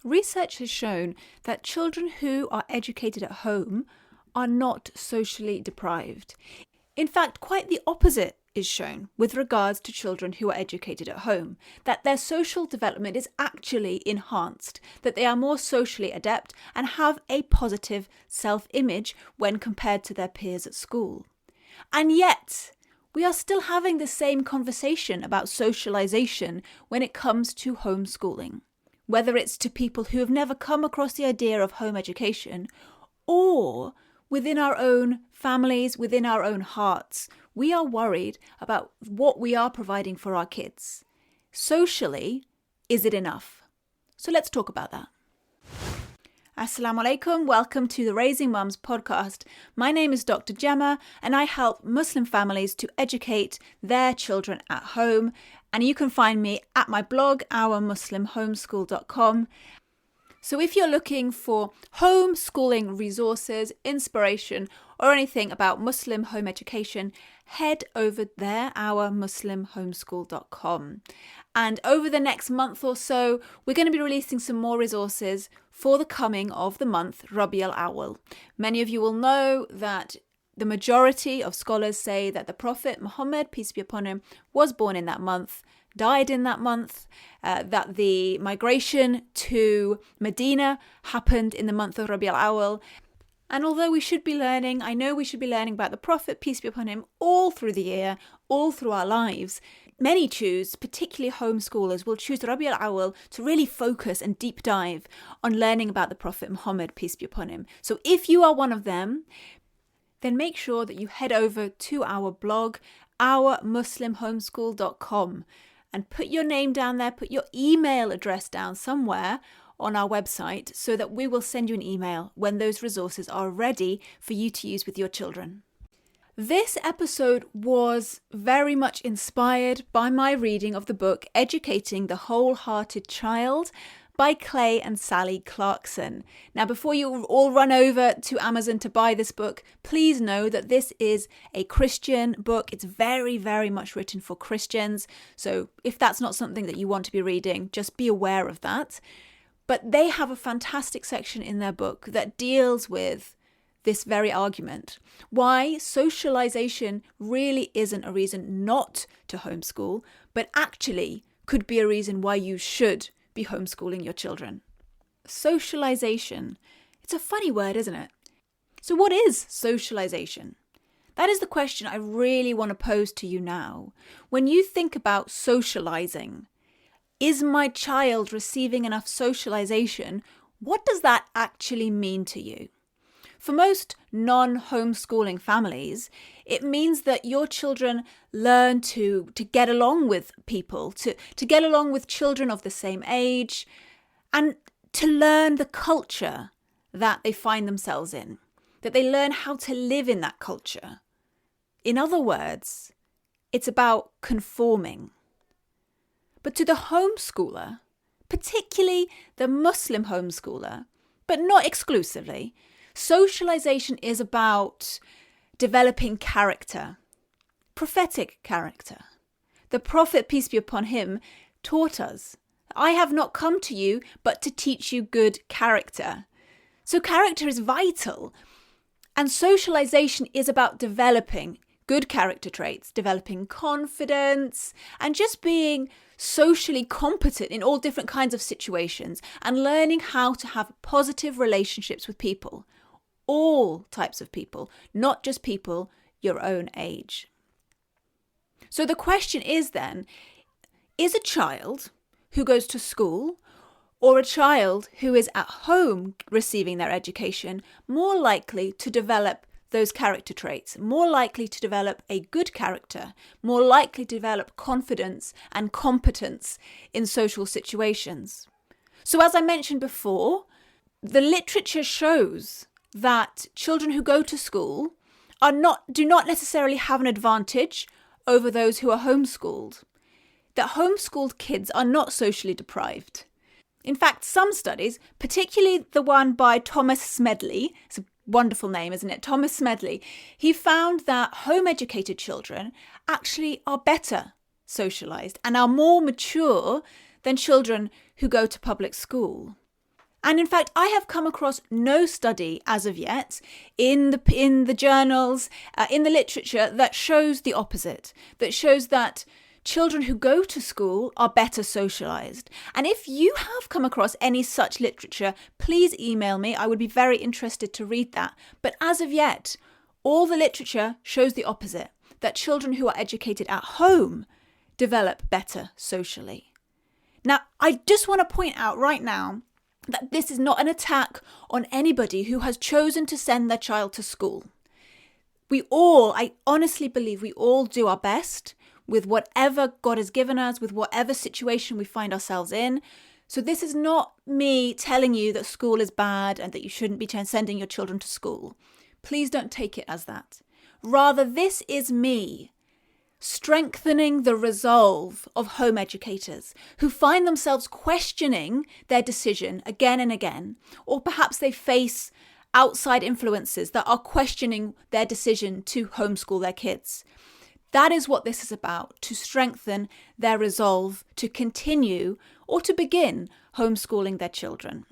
Research has shown that children who are educated at home are not socially deprived. In fact, quite the opposite is shown with regards to children who are educated at home, that their social development is actually enhanced, that they are more socially adept and have a positive self-image when compared to their peers at school. And yet, we are still having the same conversation about socialization when it comes to homeschooling. Whether it's to people who have never come across the idea of home education, or within our own families, within our own hearts, we are worried about what we are providing for our kids. Socially, is it enough? So let's talk about that. Assalamu alaikum, welcome to the Raising Mums podcast. My name is Dr. Gemma and I help Muslim families to educate their children at home. And you can find me at my blog, ourmuslimhomeschool.com. So if you're looking for homeschooling resources, inspiration, or anything about Muslim home education, head over there, ourmuslimhomeschool.com. And over the next month or so, we're going to be releasing some more resources for the coming of the month, Rabi al-Awwal. Many of you will know that the majority of scholars say that the Prophet Muhammad, peace be upon him, was born in that month, died in that month, that the migration to Medina happened in the month of Rabi al-Awwal. And although we should be learning, I know we should be learning about the Prophet, peace be upon him, all through the year, all through our lives, many choose, particularly homeschoolers, will choose Rabi al-Awwal to really focus and deep dive on learning about the Prophet Muhammad, peace be upon him. So if you are one of them, then make sure that you head over to our blog, ourmuslimhomeschool.com, and put your name down there, put your email address down somewhere on our website so that we will send you an email when those resources are ready for you to use with your children. This episode was very much inspired by my reading of the book Educating the Wholehearted Child by Clay and Sally Clarkson. Now, before you all run over to Amazon to buy this book, please know that this is a Christian book. It's very, very much written for Christians. So if that's not something that you want to be reading, just be aware of that. But they have a fantastic section in their book that deals with this very argument. Why socialization really isn't a reason not to homeschool, but actually could be a reason why you should be homeschooling your children. Socialization. It's a funny word, isn't it? So what is socialization? That is the question I really want to pose to you now. When you think about socializing, is my child receiving enough socialization? What does that actually mean to you? For most non-homeschooling families, it means that your children learn to get along with people, to get along with children of the same age, and to learn the culture that they find themselves in, that they learn how to live in that culture. In other words, it's about conforming. But to the homeschooler, particularly the Muslim homeschooler, but not exclusively, socialization is about developing character, prophetic character. The Prophet, peace be upon him, taught us, I have not come to you but to teach you good character. So character is vital. And socialization is about developing good character traits, developing confidence, and just being socially competent in all different kinds of situations and learning how to have positive relationships with people. All types of people, not just people your own age. So the question is then, is a child who goes to school or a child who is at home receiving their education more likely to develop those character traits, more likely to develop a good character, more likely to develop confidence and competence in social situations? So as I mentioned before, the literature shows that children who go to school do not necessarily have an advantage over those who are homeschooled. That homeschooled kids are not socially deprived. In fact, some studies, particularly the one by Thomas Smedley, it's a wonderful name, isn't it? Thomas Smedley, he found that home-educated children actually are better socialised and are more mature than children who go to public school. And in fact, I have come across no study as of yet in the journals, in the literature that shows the opposite, that shows that children who go to school are better socialized. And if you have come across any such literature, please email me. I would be very interested to read that. But as of yet, all the literature shows the opposite, that children who are educated at home develop better socially. Now, I just want to point out right now that this is not an attack on anybody who has chosen to send their child to school. I honestly believe we all do our best with whatever God has given us, with whatever situation we find ourselves in. So this is not me telling you that school is bad and that you shouldn't be sending your children to school. Please don't take it as that. Rather, this is me strengthening the resolve of home educators who find themselves questioning their decision again and again, or perhaps they face outside influences that are questioning their decision to homeschool their kids. That is what this is about, to strengthen their resolve to continue or to begin homeschooling their children.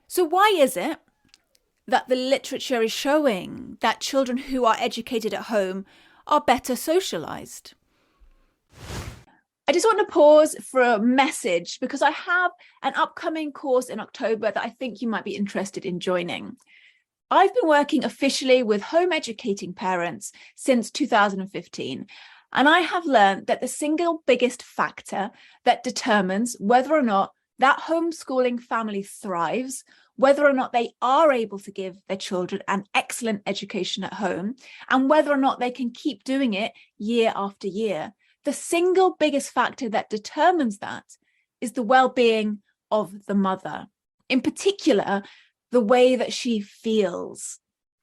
So why is it that the literature is showing that children who are educated at home are better socialized? I just want to pause for a message because I have an upcoming course in October that I think you might be interested in joining. I've been working officially with home educating parents since 2015, and I have learned that the single biggest factor that determines whether or not that homeschooling family thrives, whether or not they are able to give their children an excellent education at home, and whether or not they can keep doing it year after year. The single biggest factor that determines that is the well-being of the mother. In particular, the way that she feels.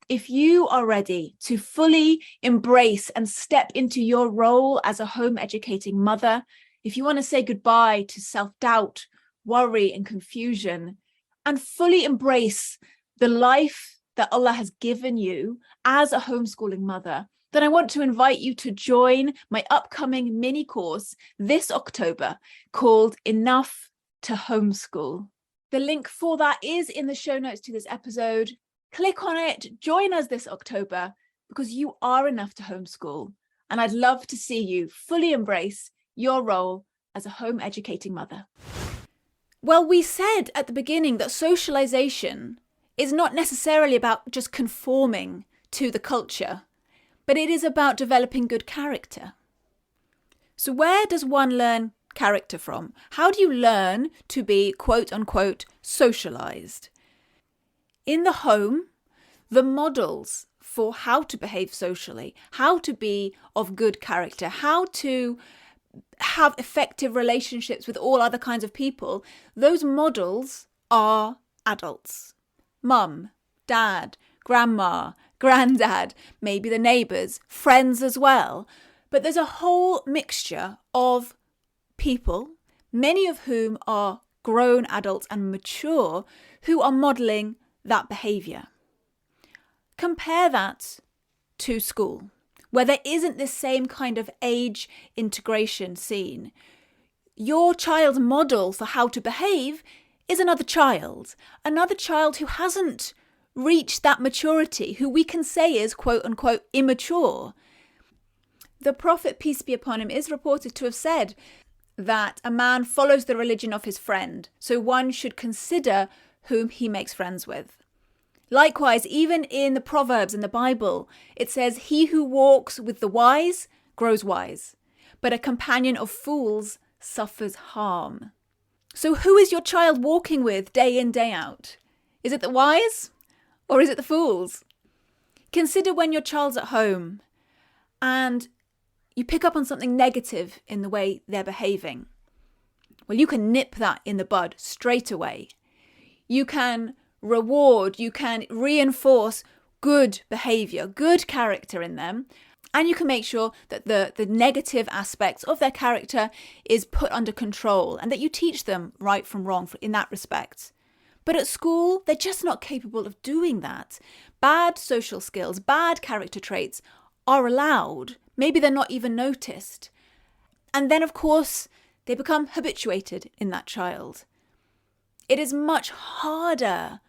If you are ready to fully embrace and step into your role as a home educating mother, if you want to say goodbye to self-doubt, worry, and confusion, and fully embrace the life that Allah has given you as a homeschooling mother, then I want to invite you to join my upcoming mini course this October called Enough to Homeschool. The link for that is in the show notes to this episode. Click on it, join us this October, because you are enough to homeschool. And I'd love to see you fully embrace your role as a home educating mother. Well, we said at the beginning that socialization is not necessarily about just conforming to the culture, but it is about developing good character. So where does one learn character from? How do you learn to be, quote unquote, socialized? In the home, the models for how to behave socially, how to be of good character, how to have effective relationships with all other kinds of people, those models are adults. Mum, dad, grandma, granddad, maybe the neighbours, friends as well. But there's a whole mixture of people, many of whom are grown adults and mature, who are modelling that behaviour. Compare that to school, where there isn't this same kind of age integration seen. Your child's model for how to behave is another child who hasn't reached that maturity, who we can say is, quote unquote, immature. The Prophet, peace be upon him, is reported to have said that a man follows the religion of his friend, so one should consider whom he makes friends with. Likewise, even in the Proverbs in the Bible, it says, "He who walks with the wise grows wise, but a companion of fools suffers harm." So who is your child walking with day in, day out? Is it the wise or is it the fools? Consider when your child's at home and you pick up on something negative in the way they're behaving. Well, you can nip that in the bud straight away. You can reward, you can reinforce good behaviour, good character in them, and you can make sure that the negative aspects of their character is put under control and that you teach them right from wrong in that respect. But at school, they're just not capable of doing that. Bad social skills, bad character traits are allowed. Maybe they're not even noticed. And then, of course, they become habituated in that child. It is much harder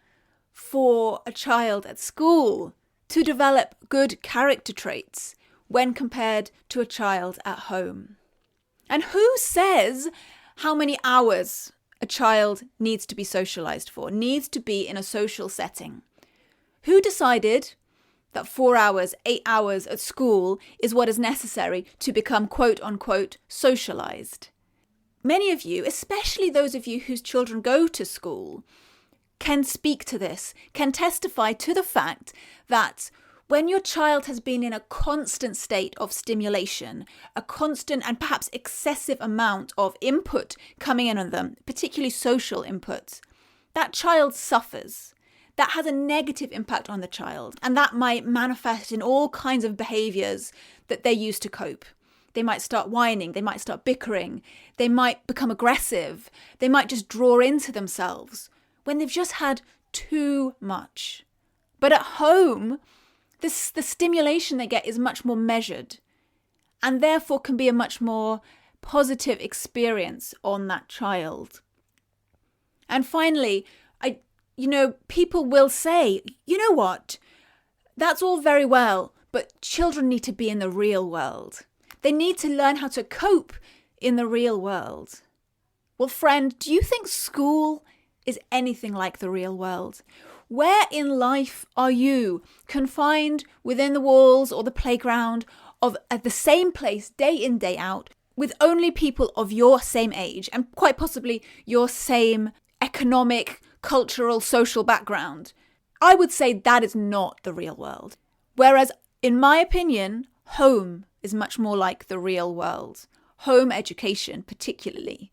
for a child at school to develop good character traits when compared to a child at home. And who says how many hours a child needs to be socialized for, needs to be in a social setting? Who decided that 4 hours, 8 hours at school is what is necessary to become quote unquote socialized? Many of you, especially those of you whose children go to school, can speak to this, can testify to the fact that when your child has been in a constant state of stimulation, a constant and perhaps excessive amount of input coming in on them, particularly social inputs, that child suffers. That has a negative impact on the child, and that might manifest in all kinds of behaviors that they use to cope. They might start whining, they might start bickering, they might become aggressive, they might just draw into themselves when they've just had too much. But at home, the stimulation they get is much more measured, and therefore can be a much more positive experience on that child. And finally, people will say, you know what, that's all very well, but children need to be in the real world. They need to learn how to cope in the real world. Well, friend, do you think school is anything like the real world? Where in life are you confined within the walls or the playground of at the same place day in, day out, with only people of your same age and quite possibly your same economic, cultural, social background? I would say that is not the real world. Whereas, in my opinion, home is much more like the real world. Home education, particularly,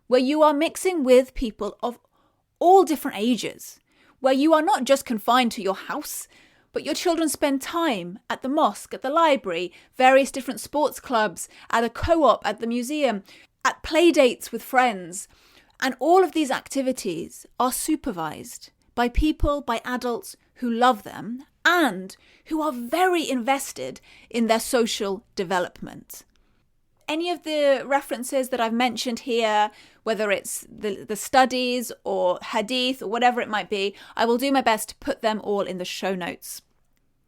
where you are mixing with people of all different ages, where you are not just confined to your house, but your children spend time at the mosque, at the library, various different sports clubs, at a co-op, at the museum, at play dates with friends. And all of these activities are supervised by people, by adults who love them and who are very invested in their social development. Any of the references that I've mentioned here, whether it's the studies or hadith or whatever it might be, I will do my best to put them all in the show notes.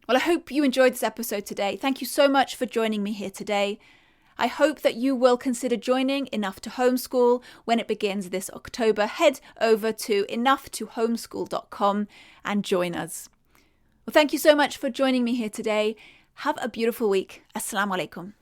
Well, I hope you enjoyed this episode today. Thank you so much for joining me here today. I hope that you will consider joining Enough to Homeschool when it begins this October. Head over to enoughtohomeschool.com and join us. Well, thank you so much for joining me here today. Have a beautiful week. Assalamu alaikum.